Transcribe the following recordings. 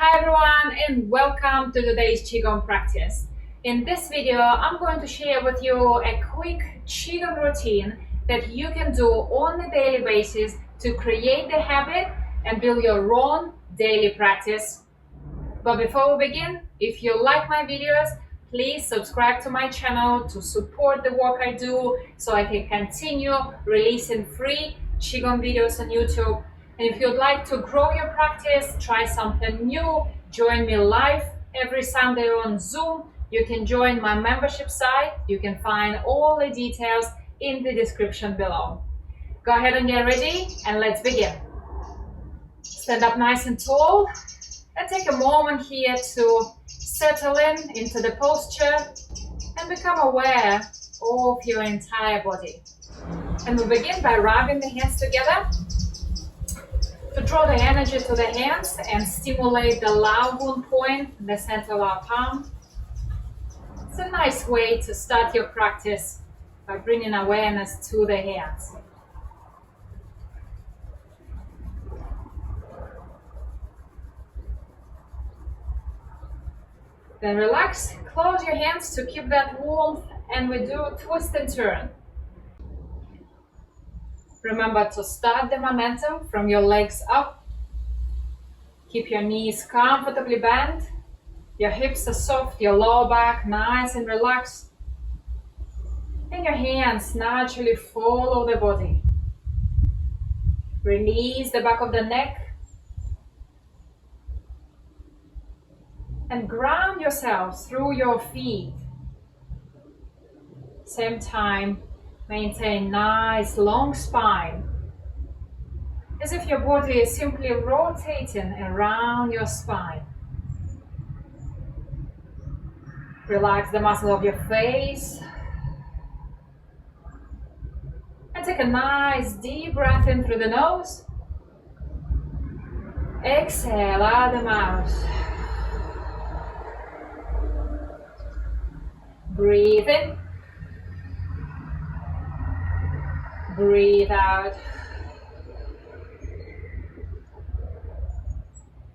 Hi everyone and welcome to today's Qigong practice. In this video, I'm going to share with you a quick Qigong routine that you can do on a daily basis to create the habit and build your own daily practice. But before we begin, if you like my videos, please subscribe to my channel to support the work I do so I can continue releasing free Qigong videos on YouTube. And if you'd like to grow your practice, try something new, join me live every Sunday on Zoom. You can join my membership site. You can find all the details in the description below. Go ahead and get ready and let's begin. Stand up nice and tall and take a moment here to settle into the posture and become aware of your entire body. And we begin by rubbing the hands together to draw the energy to the hands and stimulate the lao wound point in the center of our palm. It's a nice way to start your practice by bringing awareness to the hands. Then relax, close your hands to keep that warmth, and we do a twist and turn. Remember to start the momentum from your legs up. Keep your knees comfortably bent. Your hips are soft, your lower back nice and relaxed. And your hands naturally follow the body. Release the back of the neck. And ground yourself through your feet. Same time, maintain nice long spine, as if your body is simply rotating around your spine. Relax the muscle of your face and take a nice deep breath in through the nose. Exhale out the mouth. Breathe in. Breathe out.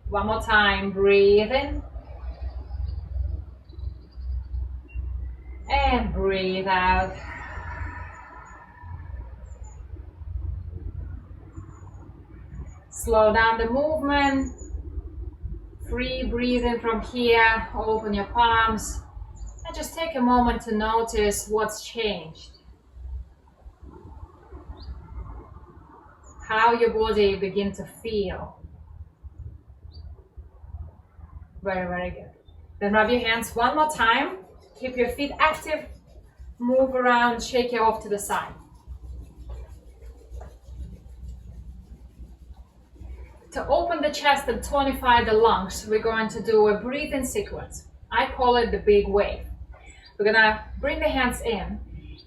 One more time. Breathe in. And breathe out. Slow down the movement. Free breathing from here. Open your palms. And just take a moment to notice what's changed. How your body begins to feel. Very, very good. Then rub your hands one more time. Keep your feet active. Move around, shake you off to the side. To open the chest and tonify the lungs, we're going to do a breathing sequence. I call it the big wave. We're gonna bring the hands in.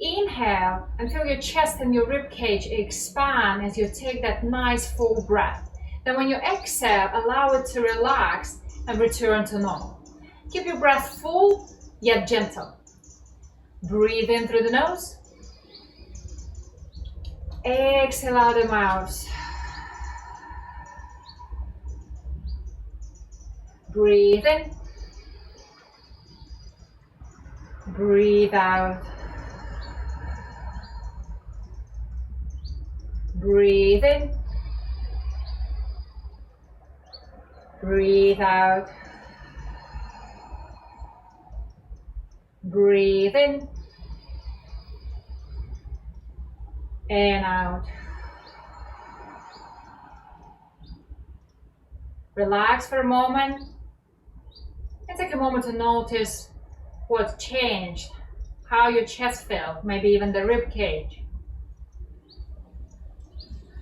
Inhale and feel your chest and your rib cage expand as you take that nice full breath. Then when you exhale, allow it to relax and return to normal. Keep your breath full yet gentle. Breathe in through the nose. Exhale out the mouth. Breathe in. Breathe out. Breathe in. Breathe out. Breathe in. And out. Relax for a moment. And take a moment to notice what's changed. How your chest felt, maybe even the rib cage.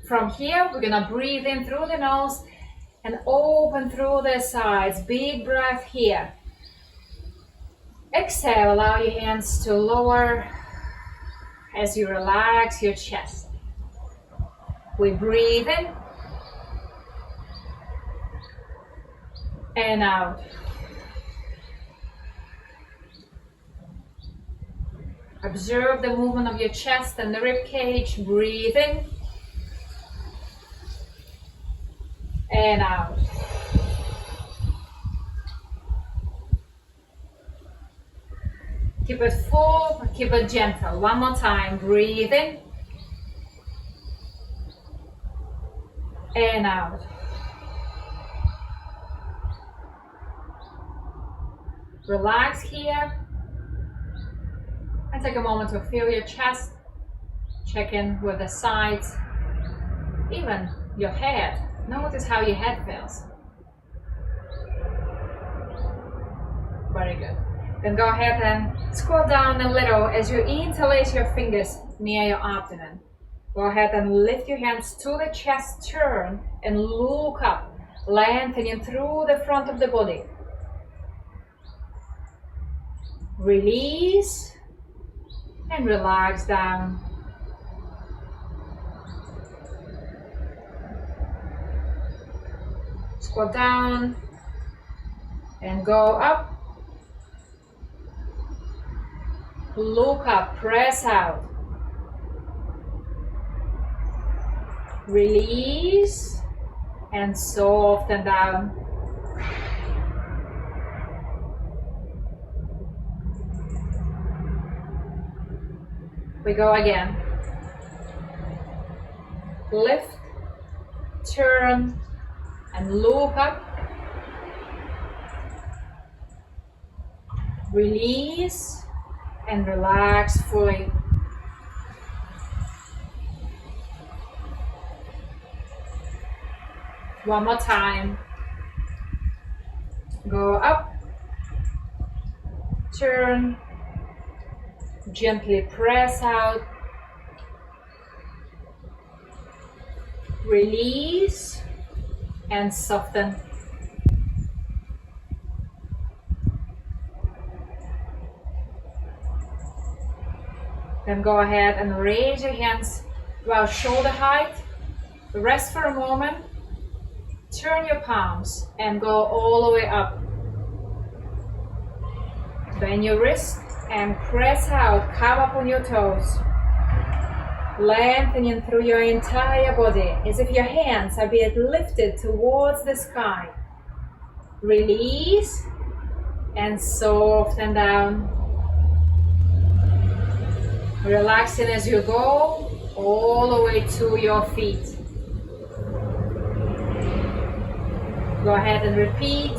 From here, we're gonna breathe in through the nose and open through the sides. Big breath here. Exhale, allow your hands to lower as you relax your chest. We breathe in and out. Observe the movement of your chest and the rib cage. Breathe in and out. Keep it full, keep it gentle. One more time. Breathe in and out. Relax here and take a moment to feel your chest. Check in with the sides, even your head. Notice how your head feels. Very good. Then go ahead and scroll down a little as you interlace your fingers near your abdomen. Go ahead and lift your hands to the chest, turn and look up, lengthening through the front of the body. Release and relax down. Squat down and go up. Look up, press out. Release and soften down. We go again. Lift, turn, and look up. Release and relax fully. One more time. Go up, turn, gently press out, release and soften. Then go ahead and raise your hands about shoulder height. Rest for a moment. Turn your palms and go all the way up. Bend your wrist and press out. Come up on your toes. Lengthening through your entire body as if your hands are being lifted towards the sky. Release and soften down. Relaxing as you go all the way to your feet. Go ahead and repeat.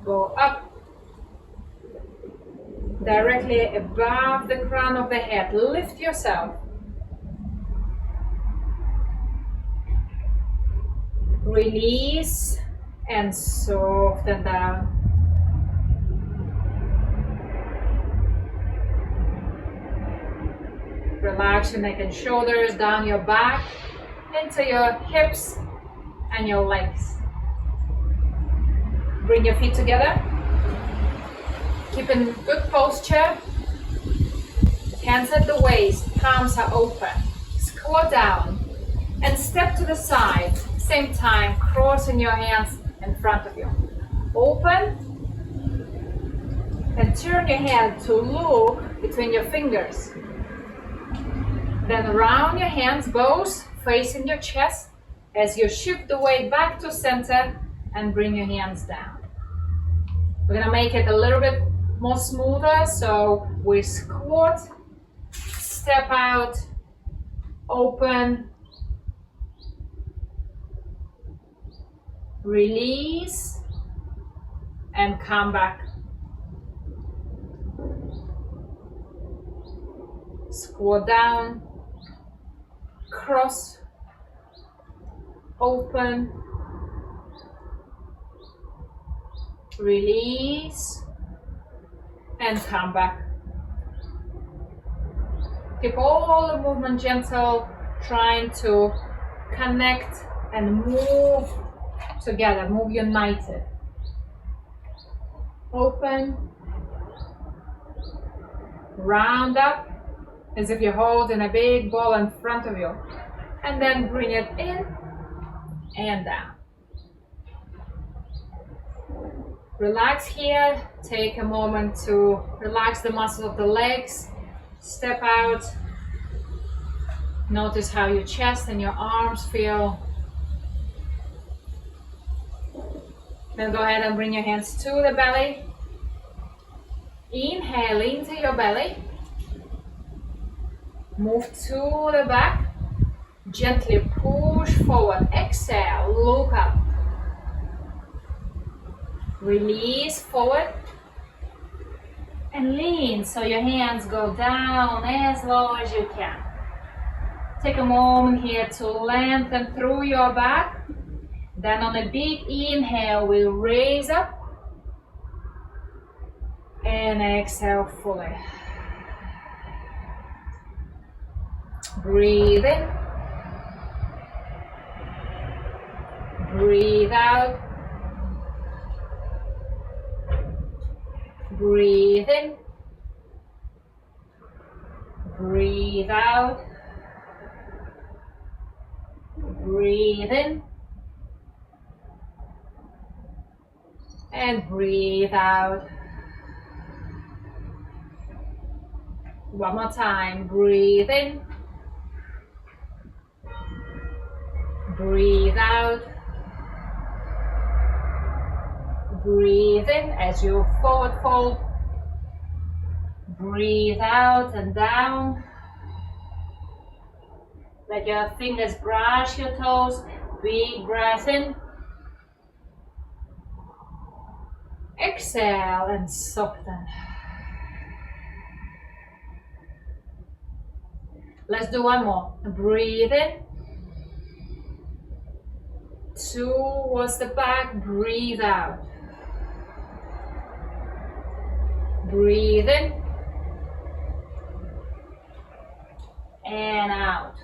Go up. Directly above the crown of the head. Lift yourself. Release and soften down. Relax your neck and shoulders, down your back, into your hips and your legs. Bring your feet together. Keep in good posture. Hands at the waist, palms are open. Squat down and step to the side. Same time, crossing your hands in front of you. Open and turn your head to look between your fingers. Then round your hands, both facing your chest as you shift the weight back to center and bring your hands down. We're gonna make it a little bit more smoother, so we squat, step out, open, release, and come back. Squat down, cross, open, release, and come back. Keep all the movement gentle, trying to connect and move together, move united. Open, round up, as if you're holding a big ball in front of you, and then bring it in and down. Relax here, take a moment to relax the muscles of the legs, step out, notice how your chest and your arms feel. Then go ahead and bring your hands to the belly. Inhale into your belly. Move to the back. Gently push forward. Exhale, look up. Release forward. And lean so your hands go down as low as you can. Take a moment here to lengthen through your back. Then on a big inhale, we raise up. And exhale fully. Breathe in. Breathe out. Breathe in. Breathe out. Breathe in. And breathe out. One more time. Breathe in. Breathe out. Breathe in as you forward fold. Breathe out and down. Let your fingers brush your toes. Big breath in. Exhale and soften. Let's do one more. Breathe in. Towards the back. Breathe out. Breathe in. And out.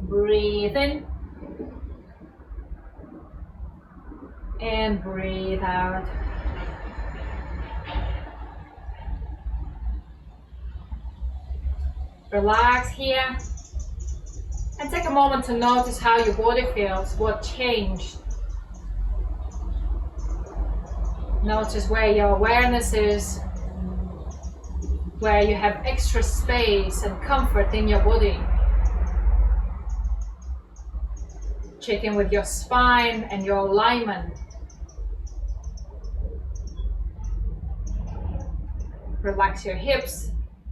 Breathe in. And breathe out. Relax here. And take a moment to notice how your body feels, what changed. Notice where your awareness is, where you have extra space and comfort in your body. Check in with your spine and your alignment. Relax your hips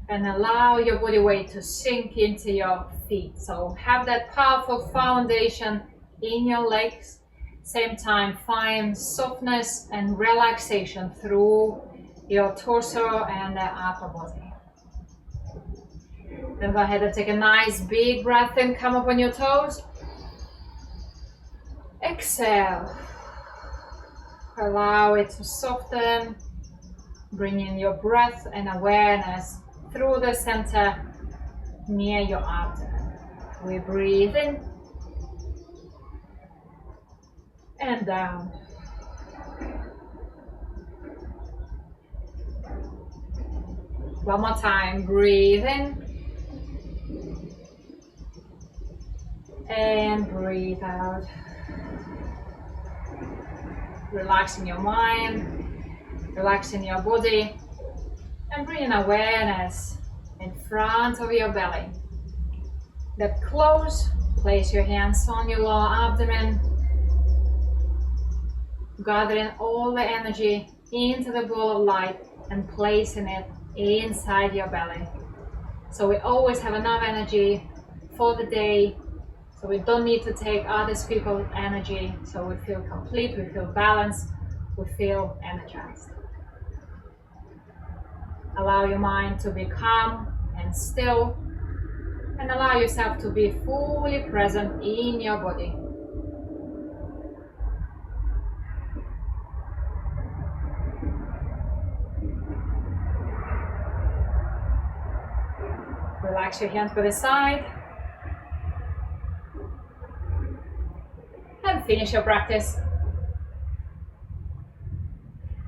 and allow your body weight to sink into your feet. So have that powerful foundation in your legs. Same time, find softness and relaxation through your torso and the upper body. Then go ahead and take a nice big breath in. Come up on your toes. Exhale. Allow it to soften. Bring in your breath and awareness through the center near your abdomen. We breathe in and down. One more time. Breathe in and breathe out. Relaxing your mind, relaxing your body, and bringing awareness in front of your belly. Then close, place your hands on your lower abdomen, gathering all the energy into the ball of light and placing it inside your belly. So we always have enough energy for the day, so we don't need to take other people's energy, so we feel complete, we feel balanced, we feel energized. Allow your mind to be calm and still, and allow yourself to be fully present in your body. Relax your hands by the side. And finish your practice.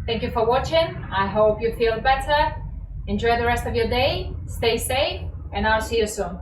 Thank you for watching. I hope you feel better. Enjoy the rest of your day. Stay safe, and I'll see you soon.